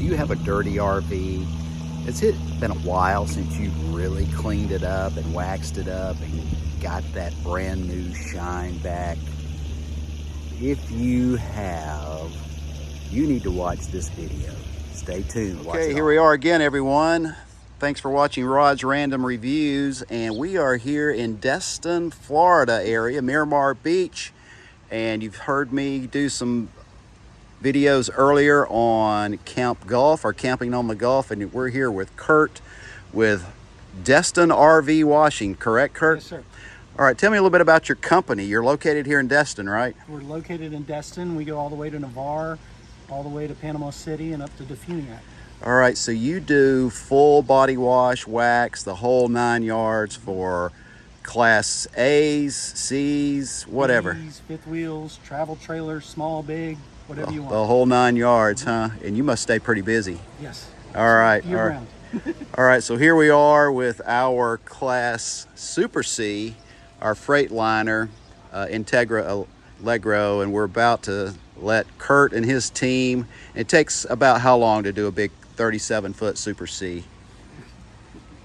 Do you have a dirty RV? Has it been a while since you've really cleaned it up and waxed it up and got that brand new shine back? If you have, you need to watch this video. Stay tuned. Okay, here we are again, everyone. Thanks for watching Rod's Random Reviews, and we are here in Destin, Florida area, Miramar Beach, and you've heard me do some videos earlier on Camp Gulf or camping on the Gulf, and we're here with Kurt with Destin RV Washing, correct, Kurt? Yes, sir. All right, tell me a little bit about your company. You're located here in Destin, right? We're located in Destin. We go all the way to Navarre, all the way to Panama City, and up to Defuniak. All right, so you do full body wash, wax, the whole 9 yards for Class A's, C's, whatever. B's, fifth wheels, travel trailers, small, big, whatever you want. The whole 9 yards, huh? And you must stay pretty busy. Yes. All right. Year round. All right, so here we are with our Class Super C, our Freightliner, Integra Allegro, and we're about to let Kurt and his team, it takes about how long to do a big 37-foot Super C?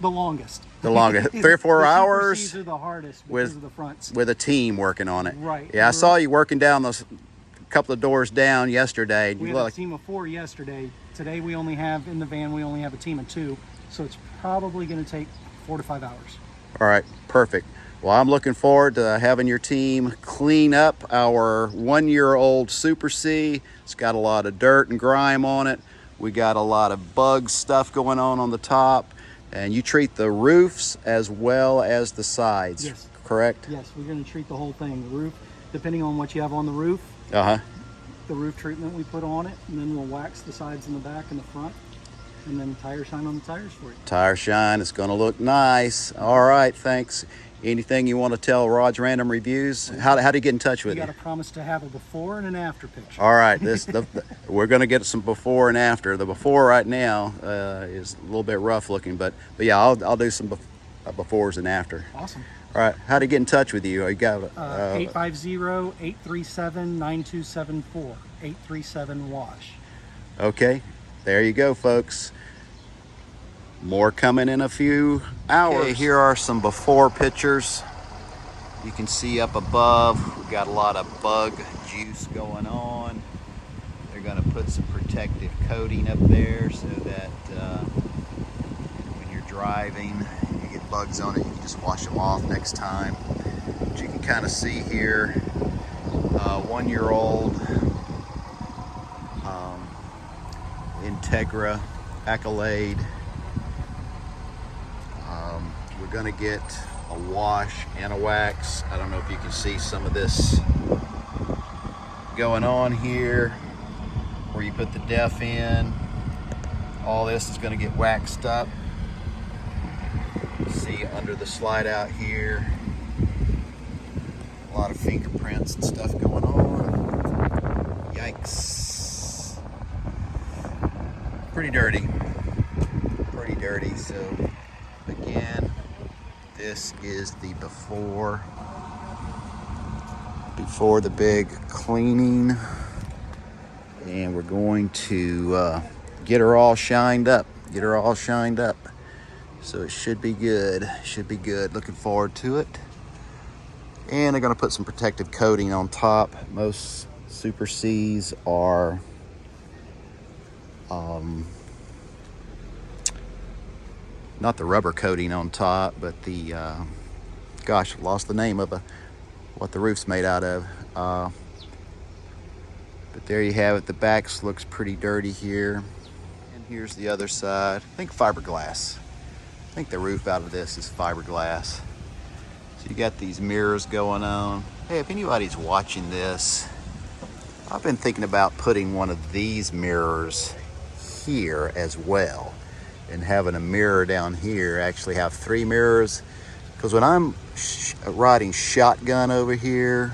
The longest. The longest, 3 or 4 hours? Super C's are the hardest because of the fronts. With a team working on it. Right. Yeah, I saw you working down those couple of doors down yesterday. We had a team of 4 yesterday. Today we only have, in the van, we only have a team of 2. So it's probably going to take 4 to 5 hours. All right, perfect. Well, I'm looking forward to having your team clean up our 1-year-old Super C. It's got a lot of dirt and grime on it. We got a lot of bug stuff going on the top. And you treat the roofs as well as the sides, yes. Correct? Yes, we're going to treat the whole thing. The roof, depending on what you have on the roof, the roof treatment we put on it, and then we'll wax the sides and the back and the front, and then tire shine on the tires for you. Tire shine, it's going to look nice. All right, thanks. Anything you want to tell Rod's Random Reviews? How do you get in touch with you? You got to promise to have a before and an after picture. All right, we're going to get some before and after. The before right now is a little bit rough looking, but yeah, I'll do some befores and after. Awesome. All right, how to get in touch with you? You got 850-837-9274. 837-WASH. Okay, there you go, folks. More coming in a few hours. Okay, here are some before pictures. You can see up above, we've got a lot of bug juice going on. They're gonna put some protective coating up there so that when you're driving, you get bugs on it, you can just wash them off next time. But you can kind of see here, 1-year-old Integra Accolade. We're gonna get a wash and a wax. I don't know if you can see some of this going on here where you put the def in. All this is gonna get waxed up. See under the slide out here, a lot of fingerprints and stuff going on. Yikes. Pretty dirty, so again, this is the before the big cleaning, and we're going to get her all shined up, so it should be good, looking forward to it. And they're going to put some protective coating on top. Most Super C's are not the rubber coating on top, but the gosh, I lost the name of what the roof's made out of. But there you have it. The back looks pretty dirty here, and here's the other side. I think fiberglass. I think the roof out of this is fiberglass. So you got these mirrors going on. Hey, if anybody's watching this, I've been thinking about putting one of these mirrors here as well, and having a mirror down here, actually have 3 mirrors, because when I'm riding shotgun over here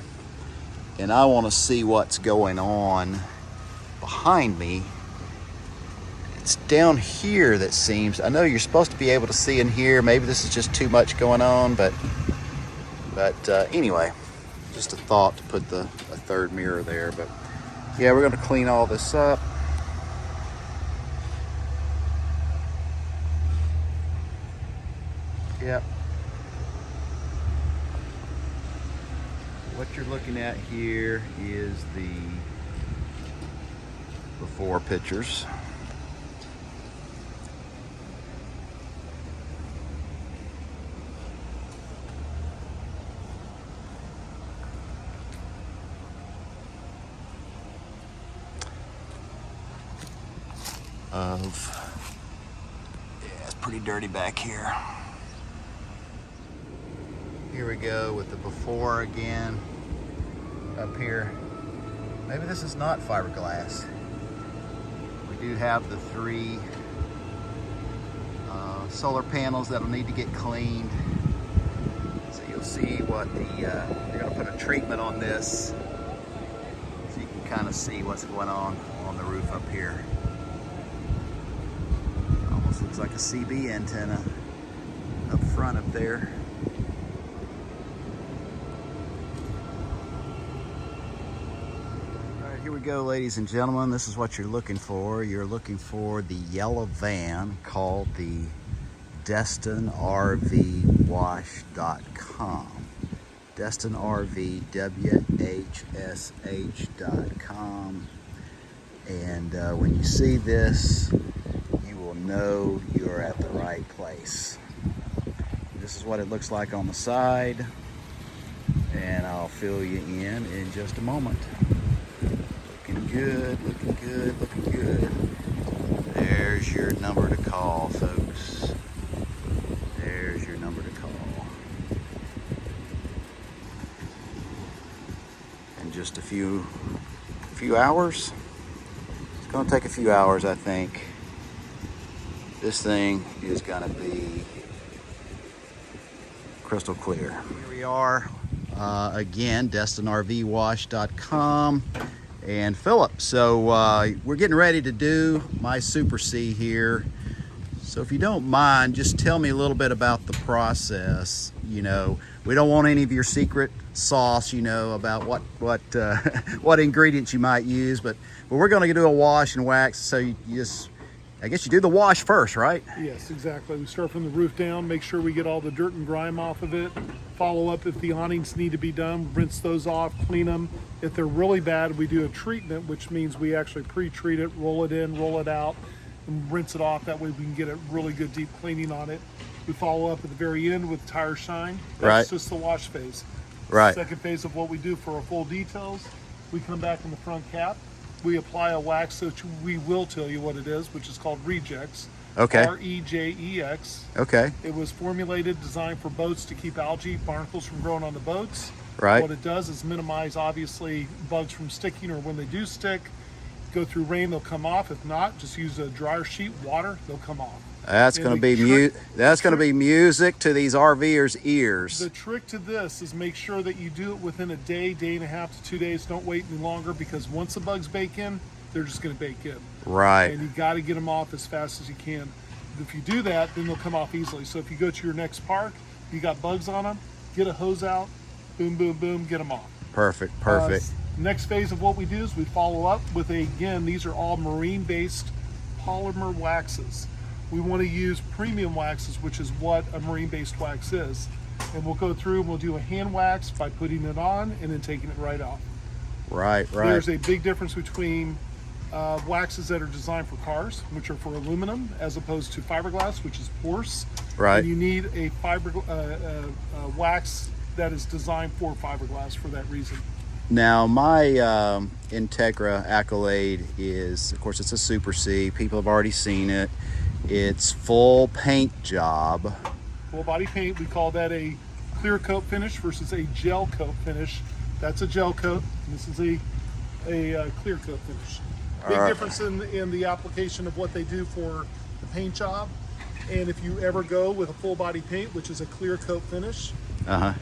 and I want to see what's going on behind me, it's down here that seems, I know you're supposed to be able to see in here, maybe this is just too much going on, but anyway, just a thought to put a 3rd mirror there. But yeah, we're going to clean all this up. Yep. What you're looking at here is the before pictures. Yeah, it's pretty dirty back here. Here we go with the before again up here. Maybe this is not fiberglass. We do have the 3 solar panels that'll need to get cleaned. So you'll see what the, they're gonna put a treatment on this so you can kind of see what's going on the roof up here. Almost looks like a CB antenna up front up there. Here we go, ladies and gentlemen. This is what you're looking for. You're looking for the yellow van called the DestinRVWash.com. DestinRVWHSH.com. And when you see this, you will know you're at the right place. This is what it looks like on the side, and I'll fill you in just a moment. Looking good, looking good, looking good. There's your number to call, folks. There's your number to call. In just a few hours. It's gonna take a few hours, I think. This thing is gonna be crystal clear. Here we are, again, DestinRVWash.com. and Phillip. So we're getting ready to do my Super C here. So if you don't mind, just tell me a little bit about the process. You know, we don't want any of your secret sauce, you know, about what what ingredients you might use, but we're going to do a wash and wax. So you just, I guess you do the wash first, right? Yes, exactly. We start from the roof down, make sure we get all the dirt and grime off of it. Follow up if the awnings need to be done, rinse those off, clean them. If they're really bad, we do a treatment, which means we actually pre-treat it, roll it in, roll it out, and rinse it off. That way we can get a really good deep cleaning on it. We follow up at the very end with tire shine. That's just the wash phase. Right. Second phase of what we do for our full details, we come back in the front cap. We apply a wax, which we will tell you what it is, which is called Rejects. Okay. R-E-J-E-X. Okay. It was formulated, designed for boats to keep algae, barnacles from growing on the boats. Right. What it does is minimize, obviously, bugs from sticking, or when they do stick, go through rain, they'll come off. If not, just use a dryer sheet, water, they'll come off. That's going to be music to these RVers' ears. The trick to this is make sure that you do it within a day, day and a half to 2 days. Don't wait any longer, because once the bugs bake in, they're just going to bake in. Right. And you got to get them off as fast as you can. If you do that, then they'll come off easily. So if you go to your next park, you got bugs on them, get a hose out, boom, boom, boom, get them off. Perfect, perfect. Next phase of what we do is we follow up with again, these are all marine-based polymer waxes. We want to use premium waxes, which is what a marine-based wax is. And we'll go through and we'll do a hand wax by putting it on and then taking it right off. Right, right. There's a big difference between waxes that are designed for cars, which are for aluminum, as opposed to fiberglass, which is porous. Right. And you need a wax that is designed for fiberglass for that reason. Now, my Integra Accolade is, of course, it's a Super C. People have already seen it. It's full paint job. Full body paint, we call that a clear coat finish versus a gel coat finish. That's a gel coat, and this is a clear coat finish. Big difference in the application of what they do for the paint job. And if you ever go with a full body paint, which is a clear coat finish,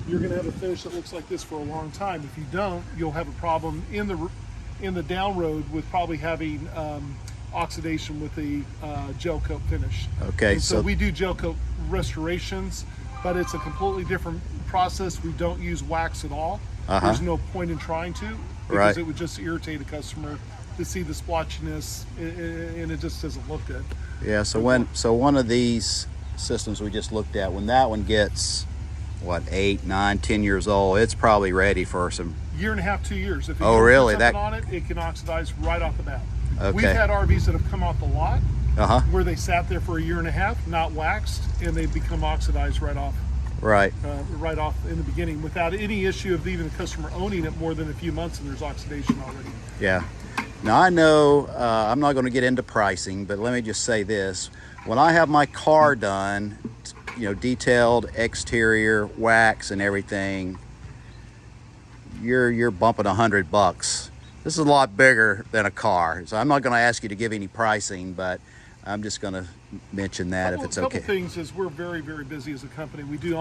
you're gonna have a finish that looks like this for a long time. If you don't, you'll have a problem in the down road with probably having oxidation with the gel coat finish. Okay, and so we do gel coat restorations, but it's a completely different process. We don't use wax at all. There's no point in trying to, because it would just irritate a customer to see the splotchiness, and it just doesn't look good. Yeah, so one of these systems we just looked at, when that one gets, what, 8, 9, 10 years old, it's probably ready for some... Year and a half, 2 years. If you Oh, don't really? put something on it, it can oxidize right off the bat. Okay. We've had RVs that have come off the lot Uh-huh. where they sat there for a year and a half, not waxed, and they become oxidized right off. Right. Right off in the beginning without any issue of even the customer owning it more than a few months, and there's oxidation already. Yeah. Now I know I'm not going to get into pricing, but let me just say this. When I have my car done, you know, detailed exterior, wax and everything, you're bumping $100. This is a lot bigger than a car. So I'm not going to ask you to give any pricing, but I'm just going to mention that if it's okay. A couple things is we're very, very busy as a company. We do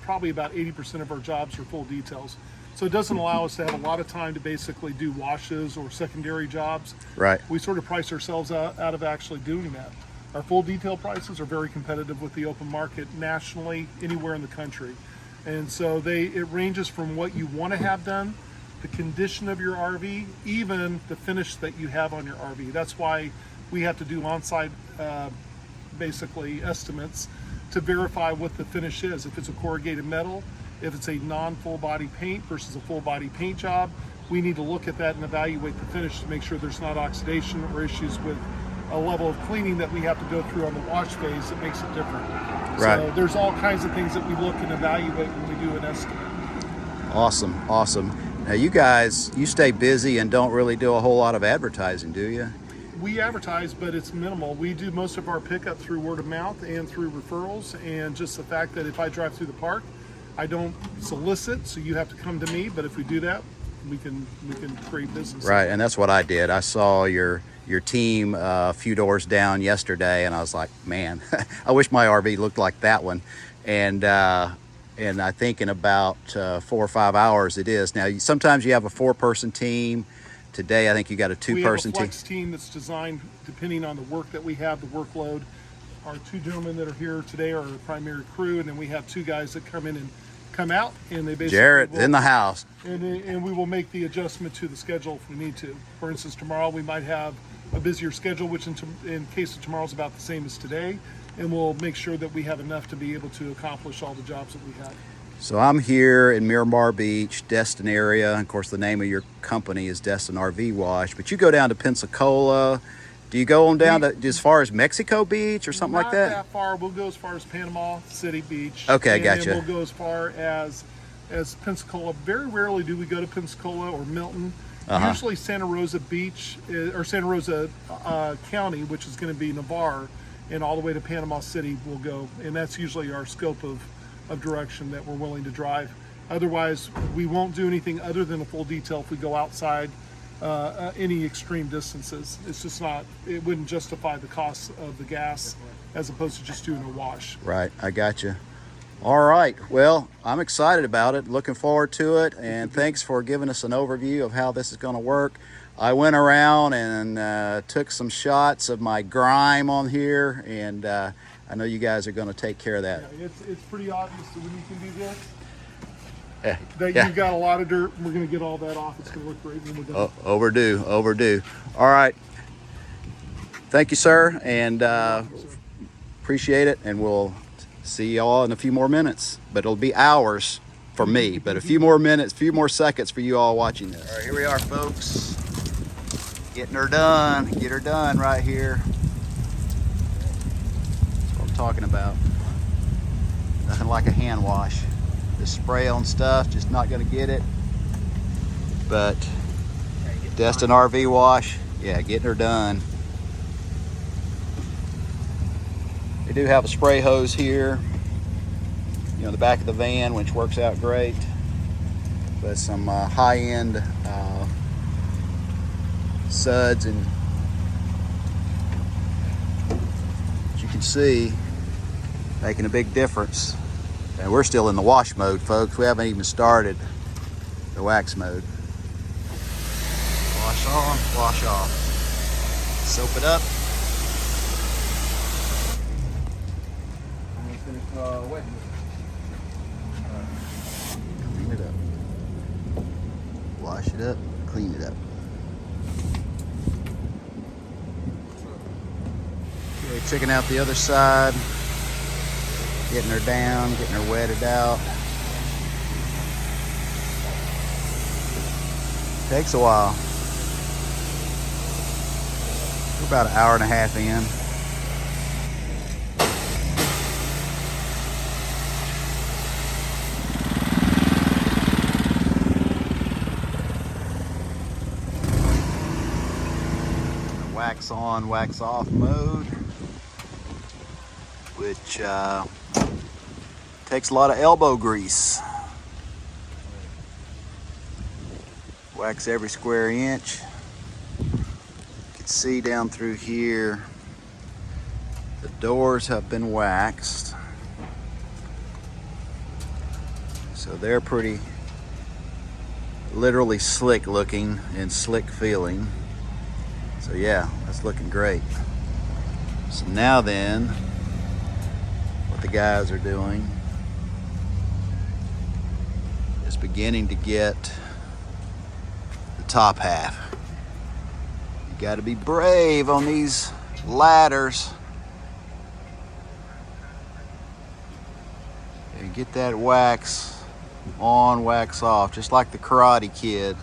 probably about 80% of our jobs are full details. So it doesn't allow us to have a lot of time to basically do washes or secondary jobs. Right. We sort of price ourselves out of actually doing that. Our full detail prices are very competitive with the open market nationally, anywhere in the country. And so it ranges from what you want to have done, the condition of your RV, even the finish that you have on your RV. That's why we have to do on-site basically estimates to verify what the finish is. If it's a corrugated metal, if it's a non-full body paint versus a full body paint job, we need to look at that and evaluate the finish to make sure there's not oxidation or issues with a level of cleaning that we have to go through on the wash phase that makes it different. Right. So there's all kinds of things that we look and evaluate when we do an estimate. Awesome, awesome. Now you guys, you stay busy and don't really do a whole lot of advertising, do you? We advertise, but it's minimal. We do most of our pickup through word of mouth and through referrals, and just the fact that if I drive through the park, I don't solicit, so you have to come to me. But if we do that, we can create business. Right, and that's what I did. I saw your team a few doors down yesterday, and I was like, man, I wish my RV looked like that one. And I think in about 4 or 5 hours it is. Now, sometimes you have a 4-person team. Today, I think you got a 2-person team. We have a team. flex team that's designed depending on the work that we have, the workload. Our 2 gentlemen that are here today are our primary crew, and then we have 2 guys that come in and come out, and they basically Jarrod in the house. And we will make the adjustment to the schedule if we need to. For instance, tomorrow we might have a busier schedule, which in case of tomorrow's about the same as today, and we'll make sure that we have enough to be able to accomplish all the jobs that we have. So I'm here in Miramar Beach, Destin area. Of course, the name of your company is Destin RV Wash, but you go down to Pensacola. Do you go on down to as far as Mexico Beach or something like that? Not that far. We'll go as far as Panama City Beach. Okay, and gotcha. Then we'll go as far as Pensacola. Very rarely do we go to Pensacola or Milton. Uh-huh. Usually Santa Rosa Beach or Santa Rosa County, which is going to be Navarre, and all the way to Panama City we'll go. And that's usually our scope of direction that we're willing to drive. Otherwise, we won't do anything other than a full detail if we go outside any extreme distances. It's just not, it wouldn't justify the cost of the gas as opposed to just doing a wash. Right, I got you. All right, well, I'm excited about it, looking forward to it, and thanks for giving us an overview of how this is going to work. I went around and took some shots of my grime on here, and I know you guys are going to take care of that. Yeah, it's pretty obvious that when you can do this, Yeah. that you've got a lot of dirt. We're going to get all that off. It's going to look great when we're done. Overdue. All right. Thank you, sir, and appreciate it, and we'll see y'all in a few more minutes. But it'll be hours for me, but a few more minutes, a few more seconds for you all watching this. All right, here we are, folks. Getting her done. Get her done right here. That's what I'm talking about. Nothing like a hand wash. This spray on stuff, just not gonna get it. But Destin RV Wash, yeah, getting her done. They do have a spray hose here, you know, in the back of the van, which works out great. But some high-end suds, and as you can see, making a big difference. And we're still in the wash mode, folks. We haven't even started the wax mode. Wash on, wash off. Soap it up. Clean it up. Wash it up, clean it up. Okay, checking out the other side. Getting her down, getting her wetted out. Takes a while. We're about an hour and a half in. Wax on, wax off mode, which takes a lot of elbow grease. Wax every square inch. You can see down through here, the doors have been waxed. So they're pretty literally slick looking and slick feeling. So yeah, that's looking great. So now then, what the guys are doing is beginning to get the top half. You got to be brave on these ladders. And get that wax on, wax off, just like the Karate Kid.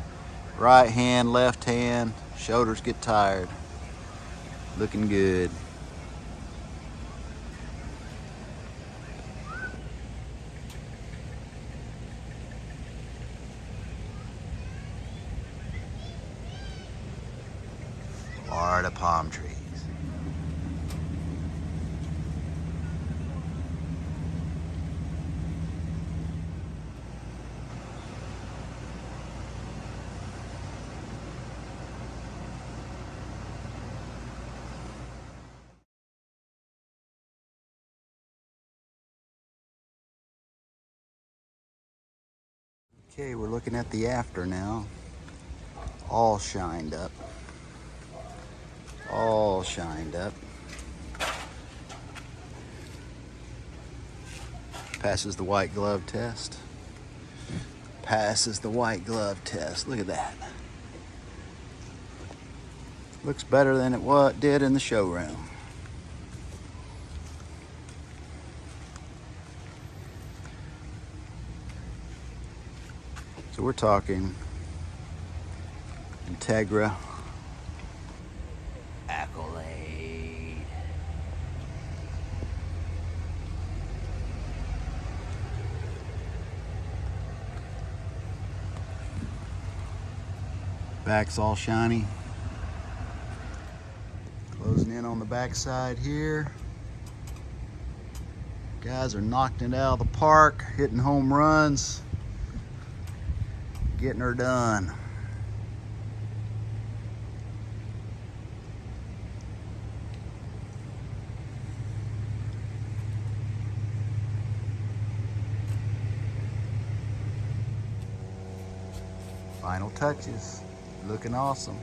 Right hand, left hand. Shoulders get tired. Looking good. Florida palm trees. Okay, we're looking at the after now. All shined up. All shined up. Passes the white glove test. Passes the white glove test. Look at that. Looks better than it did in the showroom. So we're talking Integra Accolade. Back's all shiny. Closing in on the backside here. Guys are knocking it out of the park, hitting home runs. Getting her done. Final touches. Looking awesome.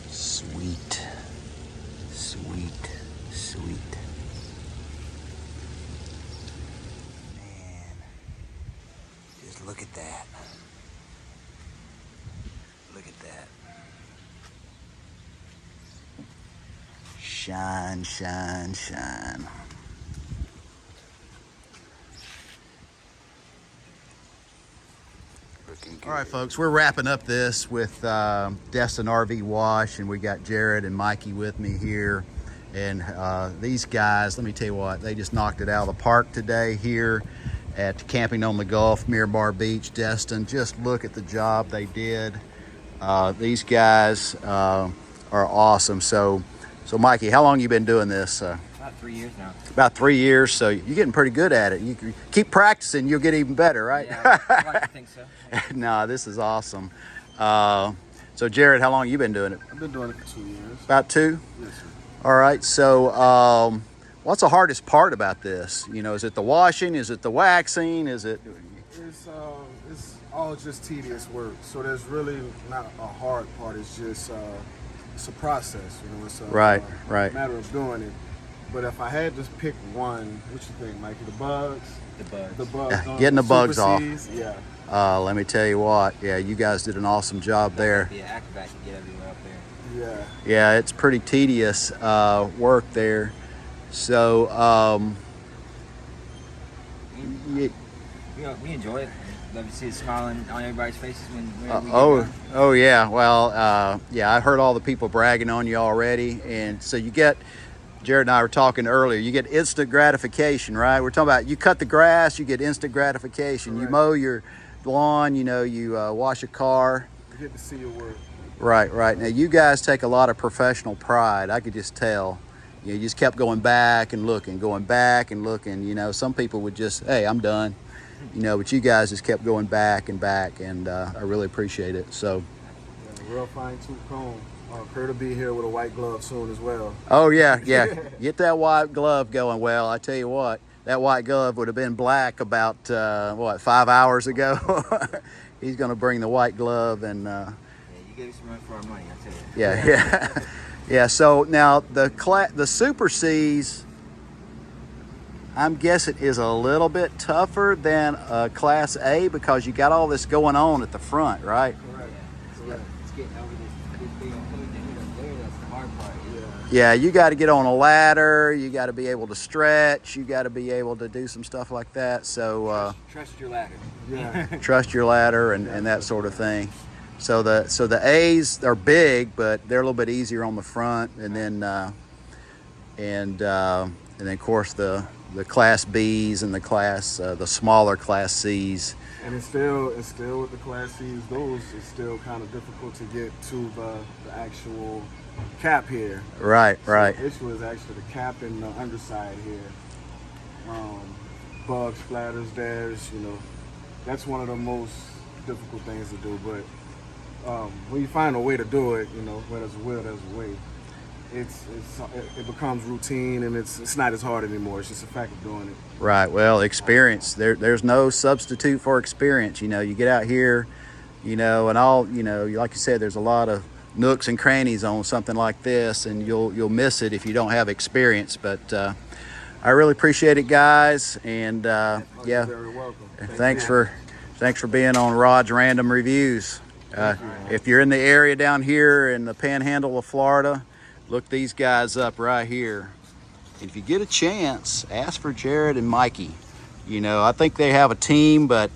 Sweet. Sweet, sweet. Man, just look at that. Look at that. Shine, shine, shine. All right, folks, we're wrapping up this with Destin RV Wash, and we got Jarrod and Mikey with me here. And these guys, let me tell you what, they just knocked it out of the park today here at Camping on the Gulf, Miramar Beach, Destin. Just look at the job they did. These guys are awesome. So Mikey, how long you been doing this? About 3 years now. About 3 years, so you're getting pretty good at it. You keep practicing, you'll get even better, right? Yeah, I like to think so. No, this is awesome. So Jarrod, how long you been doing it? I've been doing it for 2 years. About 2? Yes, sir. All right, so what's the hardest part about this? You know, is it the washing? Is it the waxing? Is it? It's all just tedious work. So there's really not a hard part. It's just it's a process. You know, it's a Right. matter of doing it. But if I had to pick one, what you think, Mikey? The bugs. The bugs. The bugs. Yeah, getting the bugs off. Yeah. Let me tell you what, yeah, you guys did an awesome job there. Be an acrobat to get everywhere up there. Yeah. Yeah, it's pretty tedious work there. So, We enjoy it. Love to see it smiling on everybody's faces when we get done. oh yeah. Well, yeah, I heard all the people bragging on you already, and so you get. Jarrod and I were talking earlier. You get instant gratification, right? We're talking about you cut the grass, you get instant gratification. Correct. You mow your lawn, you know, you wash a car. You get to see your work. Right. Now you guys take a lot of professional pride. I could just tell. You just kept going back and looking. You know, some people would just, hey, I'm done. You know, but you guys just kept going back, and I really appreciate it. So. Yeah, real fine tooth comb. Kurt will be here with a white glove soon as well. Oh yeah. Get that white glove going. Well, I tell you what, that white glove would have been black about 5 hours ago. He's going to bring the white glove and. Yeah, you gave us some run for our money, I tell you. Yeah. Yeah. So now the Super C's, I'm guessing is a little bit tougher than Class A because you got all this going on at the front, right? Correct. It's getting over this big old hood that hit up there. That's the hard part. Yeah, you got to get on a ladder. You got to be able to stretch. You got to be able to do some stuff like that. So Trust your ladder. Yeah. trust your ladder and that sort of thing. So the A's are big, but they're a little bit easier on the front, and then of course the Class B's and the smaller Class C's. And it's still with the Class C's, those it's still kind of difficult to get to the actual cap here. Right. So the issue is actually the cap and the underside here. Bug splatters, there's, you know, that's one of the most difficult things to do. But when you find a way to do it, you know, where there's a will, there's a way. It becomes routine, and it's not as hard anymore. It's just a fact of doing it. Right. Well, experience. There's no substitute for experience. You know, you get out here, you know, and like you said, there's a lot of nooks and crannies on something like this, and you'll miss it if you don't have experience. But I really appreciate it, guys, and yeah. You're very welcome. Thanks for being on Rod's Random Reviews. If you're in the area down here in the Panhandle of Florida, look these guys up right here. If you get a chance, ask for Jarrod and Mikey. You know, I think they have a team, but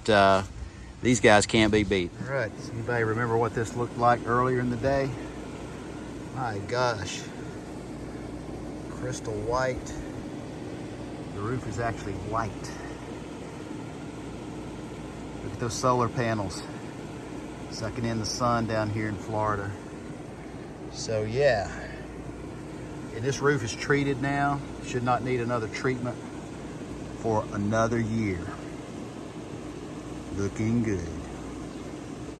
these guys can't be beat. All right, does anybody remember what this looked like earlier in the day? My gosh. Crystal white. The roof is actually white. Look at those solar panels sucking in the sun down here in Florida. So yeah. And this roof is treated now. Should not need another treatment for another year. Looking good.